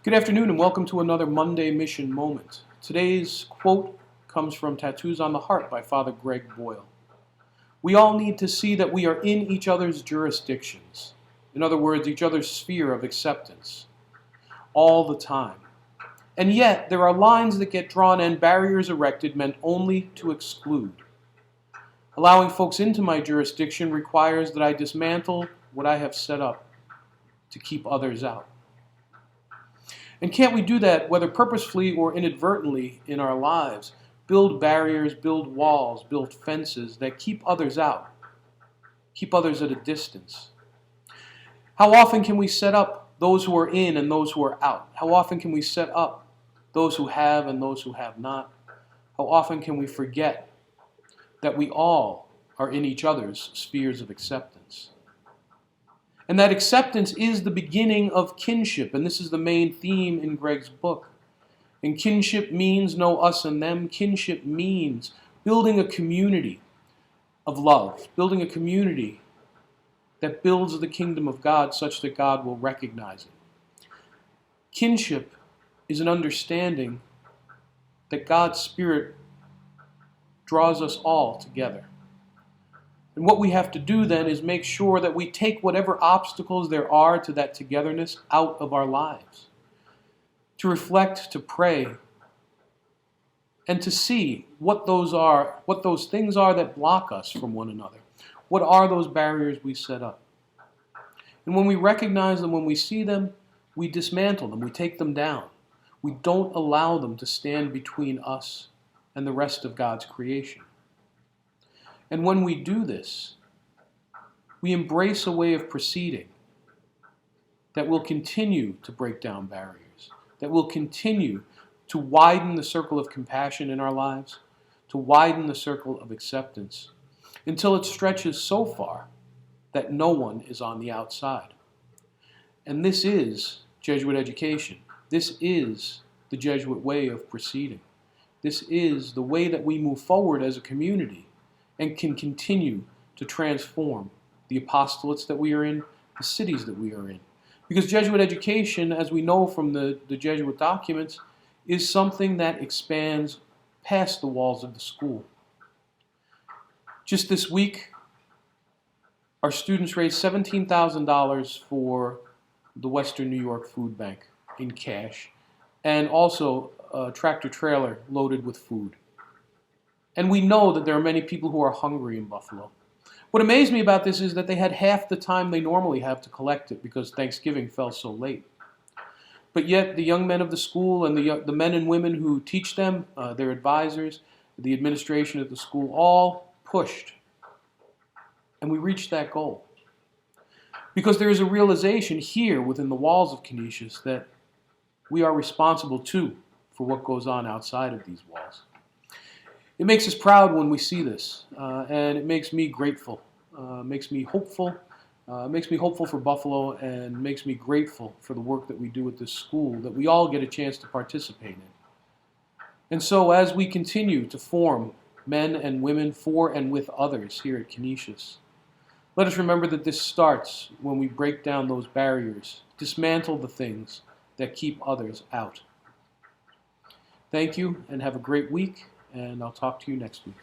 Good afternoon and welcome to another Monday Mission Moment. Today's quote comes from Tattoos on the Heart by Father Greg Boyle. We all need to see that we are in each other's jurisdictions. In other words, each other's sphere of acceptance. All the time. And yet, there are lines that get drawn and barriers erected meant only to exclude. Allowing folks into my jurisdiction requires that I dismantle what I have set up to keep others out. And can't we do that, whether purposefully or inadvertently in our lives? Build barriers, build walls, build fences that keep others out, keep others at a distance. How often can we set up those who are in and those who are out? How often can we set up those who have and those who have not? How often can we forget that we all are in each other's spheres of acceptance? And that acceptance is the beginning of kinship, and this is the main theme in Greg's book. And kinship means no us and them. Kinship means building a community of love, building a community that builds the kingdom of God such that God will recognize it. Kinship is an understanding that God's Spirit draws us all together. And what we have to do then is make sure that we take whatever obstacles there are to that togetherness out of our lives. To reflect, to pray, and to see what those things are that block us from one another. What are those barriers we set up? And when we recognize them, when we see them, we dismantle them, we take them down. We don't allow them to stand between us and the rest of God's creation. And when we do this, we embrace a way of proceeding that will continue to break down barriers, that will continue to widen the circle of compassion in our lives, to widen the circle of acceptance, until it stretches so far that no one is on the outside. And this is Jesuit education. This is the Jesuit way of proceeding. This is the way that we move forward as a community and can continue to transform the apostolates that we are in, the cities that we are in. Because Jesuit education, as we know from the Jesuit documents, is something that expands past the walls of the school. Just this week, our students raised $17,000 for the Western New York Food Bank in cash, and also a tractor trailer loaded with food. And we know that there are many people who are hungry in Buffalo. What amazed me about this is that they had half the time they normally have to collect it because Thanksgiving fell so late. But yet the young men of the school and the men and women who teach them, their advisors, the administration of the school, all pushed. And we reached that goal. Because there is a realization here within the walls of Canisius that we are responsible too for what goes on outside of these walls. It makes us proud when we see this, and it makes me grateful, makes me hopeful for Buffalo, and makes me grateful for the work that we do at this school, that we all get a chance to participate in. And so as we continue to form men and women for and with others here at Canisius, let us remember that this starts when we break down those barriers, dismantle the things that keep others out. Thank you, and have a great week. And I'll talk to you next week.